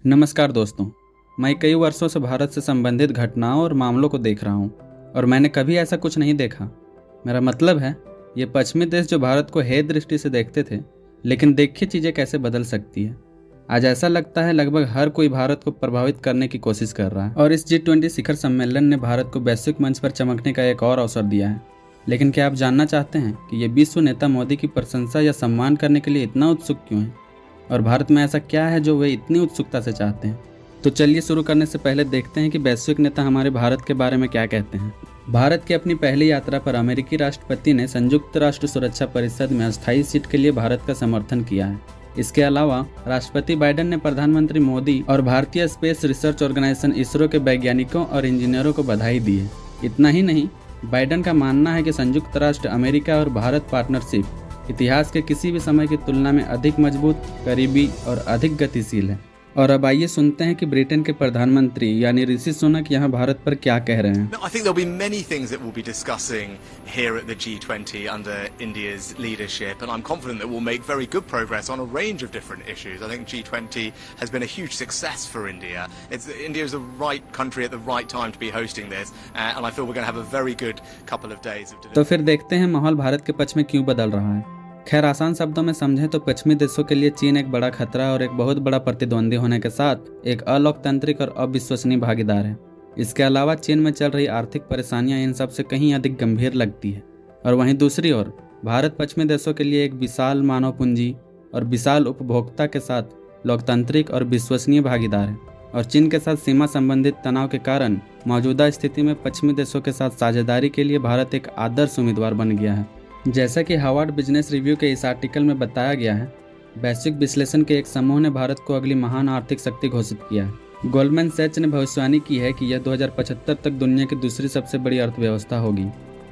नमस्कार दोस्तों। मैं कई वर्षों से भारत से संबंधित घटनाओं और मामलों को देख रहा हूँ और मैंने कभी ऐसा कुछ नहीं देखा। मेरा मतलब है, ये पश्चिमी देश जो भारत को हेय दृष्टि से देखते थे, लेकिन देखिए चीज़ें कैसे बदल सकती है। आज ऐसा लगता है लगभग हर कोई भारत को प्रभावित करने की कोशिश कर रहा है और इस G20 शिखर सम्मेलन ने भारत को वैश्विक मंच पर चमकने का एक और अवसर दिया है। लेकिन क्या आप जानना चाहते हैं कि ये विश्व नेता मोदी की प्रशंसा या सम्मान करने के लिए इतना उत्सुक क्यों है? और भारत में ऐसा क्या है जो वे इतनी उत्सुकता से चाहते हैं? तो चलिए शुरू करने से पहले देखते हैं कि वैश्विक नेता हमारे भारत के बारे में क्या कहते हैं। भारत की अपनी पहली यात्रा पर अमेरिकी राष्ट्रपति ने संयुक्त राष्ट्र सुरक्षा परिषद में अस्थायी सीट के लिए भारत का समर्थन किया है। इसके अलावा राष्ट्रपति बाइडेन ने प्रधानमंत्री मोदी और भारतीय स्पेस रिसर्च ऑर्गेनाइजेशन इसरो के वैज्ञानिकों और इंजीनियरों को बधाई दी है। इतना ही नहीं, बाइडेन का मानना है कि संयुक्त राष्ट्र अमेरिका और भारत पार्टनरशिप इतिहास के किसी भी समय की तुलना में अधिक मजबूत, करीबी और अधिक गतिशील है। और अब आइए सुनते हैं कि ब्रिटेन के प्रधानमंत्री यानी ऋषि सुनक यहाँ भारत पर क्या कह रहे हैं। I think there'll be many things that we'll be discussing here at the G20 under India's leadership, and I'm confident that we'll make very good progress on a range of different issues. I think G20 has been a huge success for India. India is the right country at the right time to be hosting this, and I feel we're going to have a very good couple of days of. तो फिर देखते हैं माहौल भारत के पक्ष में क्यों बदल रहा है। खैर, आसान शब्दों में समझें तो पश्चिमी देशों के लिए चीन एक बड़ा खतरा और एक बहुत बड़ा प्रतिद्वंदी होने के साथ एक अलोकतांत्रिक और अविश्वसनीय भागीदार है। इसके अलावा चीन में चल रही आर्थिक परेशानियां इन सब से कहीं अधिक गंभीर लगती है। और वहीं दूसरी ओर भारत पश्चिमी देशों के लिए एक विशाल मानव पूंजी और विशाल उपभोक्ता के साथ लोकतांत्रिक और विश्वसनीय भागीदार है। और चीन के साथ सीमा संबंधित तनाव के कारण मौजूदा स्थिति में पश्चिमी देशों के साथ साझेदारी के लिए भारत एक आदर्श उम्मीदवार बन गया है। जैसा कि हार्वर्ड बिजनेस रिव्यू के इस आर्टिकल में बताया गया है, वैश्विक विश्लेषण के एक समूह ने भारत को अगली महान आर्थिक शक्ति घोषित किया है। गोल्डमैन सैच ने भविष्यवाणी की है कि यह 2075 तक दुनिया की दूसरी सबसे बड़ी अर्थव्यवस्था होगी।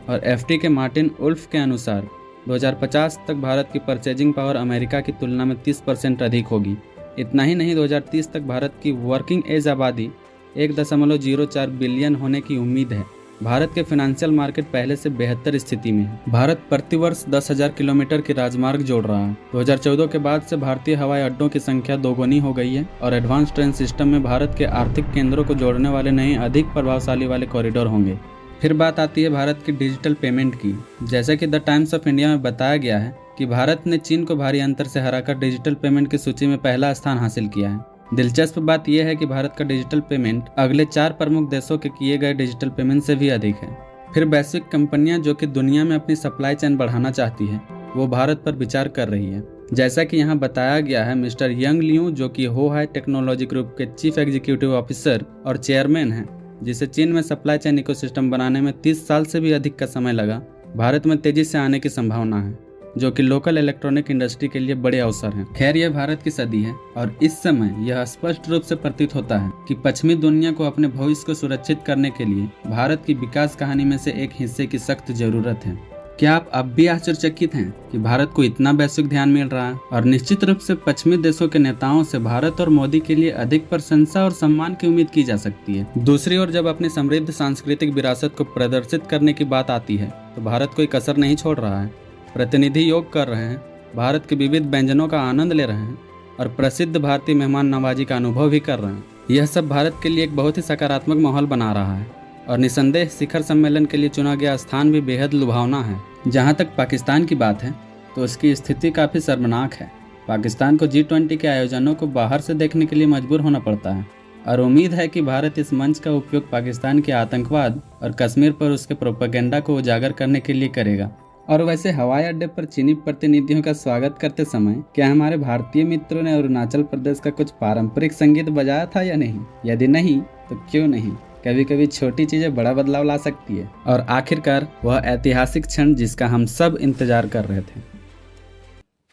और एफटी के मार्टिन उल्फ के अनुसार 2050 तक भारत की परचेजिंग पावर अमेरिका की तुलना में 30% अधिक होगी। इतना ही नहीं, 2030 तक भारत की वर्किंग एज आबादी 1.04 बिलियन होने की उम्मीद है। भारत के फाइनेंशियल मार्केट पहले से बेहतर स्थिति में है। भारत प्रतिवर्ष 10,000 किलोमीटर की राजमार्ग जोड़ रहा है। 2014 के बाद से भारतीय हवाई अड्डों की संख्या दोगुनी हो गई है और एडवांस ट्रेन सिस्टम में भारत के आर्थिक केंद्रों को जोड़ने वाले नए अधिक प्रभावशाली वाले कॉरिडोर होंगे। फिर बात आती है भारत की डिजिटल पेमेंट की। जैसा कि द टाइम्स ऑफ इंडिया में बताया गया है कि भारत ने चीन को भारी अंतर से हराकर डिजिटल पेमेंट की सूची में पहला स्थान हासिल किया है। दिलचस्प बात यह है कि भारत का डिजिटल पेमेंट अगले 4 प्रमुख देशों के किए गए डिजिटल पेमेंट से भी अधिक है। फिर वैश्विक कंपनियां जो कि दुनिया में अपनी सप्लाई चेन बढ़ाना चाहती है, वो भारत पर विचार कर रही है। जैसा कि यहाँ बताया गया है, मिस्टर यंग लियू जो कि होहाई टेक्नोलॉजी ग्रुप के चीफ एग्जीक्यूटिव ऑफिसर और चेयरमैन हैं, जिसे चीन में सप्लाई चेन इकोसिस्टम बनाने में 30 साल से भी अधिक का समय लगा, भारत में तेजी से आने की संभावना है, जो कि लोकल इलेक्ट्रॉनिक इंडस्ट्री के लिए बड़े अवसर हैं। खैर, यह भारत की सदी है और इस समय यह स्पष्ट रूप से प्रतीत होता है कि पश्चिमी दुनिया को अपने भविष्य को सुरक्षित करने के लिए भारत की विकास कहानी में से एक हिस्से की सख्त जरूरत है। क्या आप अब भी आश्चर्यचकित हैं कि भारत को इतना वैश्विक ध्यान मिल रहा है? और निश्चित रूप से पश्चिमी देशों के नेताओं से भारत और मोदी के लिए अधिक प्रशंसा और सम्मान की उम्मीद की जा सकती है। दूसरी ओर जब अपनी समृद्ध सांस्कृतिक विरासत को प्रदर्शित करने की बात आती है तो भारत कोई कसर नहीं छोड़ रहा है। प्रतिनिधि योग कर रहे हैं, भारत के विविध व्यंजनों का आनंद ले रहे हैं और प्रसिद्ध भारतीय मेहमान नवाजी का अनुभव भी कर रहे हैं। यह सब भारत के लिए एक बहुत ही सकारात्मक माहौल बना रहा है और निसंदेह शिखर सम्मेलन के लिए चुना गया स्थान भी बेहद लुभावना है। जहां तक पाकिस्तान की बात है तो उसकी स्थिति काफ़ी शर्मनाक है। पाकिस्तान को G20 के आयोजनों को बाहर से देखने के लिए मजबूर होना पड़ता है और उम्मीद है कि भारत इस मंच का उपयोग पाकिस्तान के आतंकवाद और कश्मीर पर उसके प्रोपेगेंडा को उजागर करने के लिए करेगा। और वैसे हवाई अड्डे पर चीनी प्रतिनिधियों का स्वागत करते समय क्या हमारे भारतीय मित्रों ने अरुणाचल प्रदेश का कुछ पारंपरिक संगीत बजाया था या नहीं? यदि नहीं तो क्यों नहीं? कभी कभी छोटी चीजें बड़ा बदलाव ला सकती है। और आखिरकार वह ऐतिहासिक क्षण जिसका हम सब इंतजार कर रहे थे।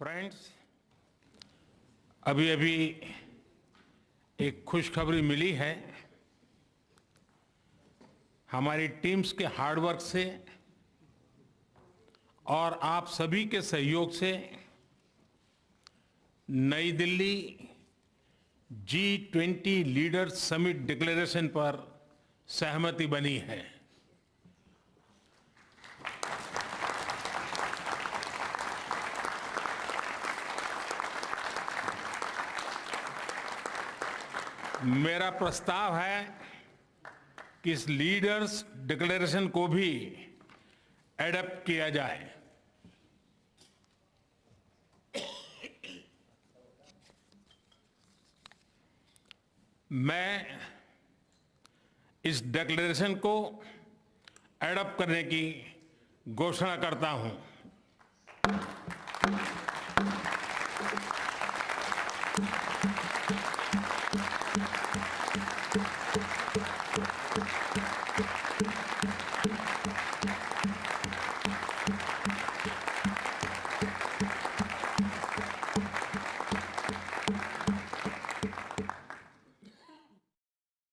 फ्रेंड्स, अभी अभी एक खुशखबरी मिली है। हमारी टीम्स के हार्डवर्क से और आप सभी के सहयोग से नई Delhi G20 leaders summit declaration पर सहमति बनी है। मेरा प्रस्ताव है कि इस लीडर्स डिक्लेरेशन को भी एडॉप्ट किया जाए। मैं इस डिक्लेरेशन को एडॉप्ट करने की घोषणा करता हूं।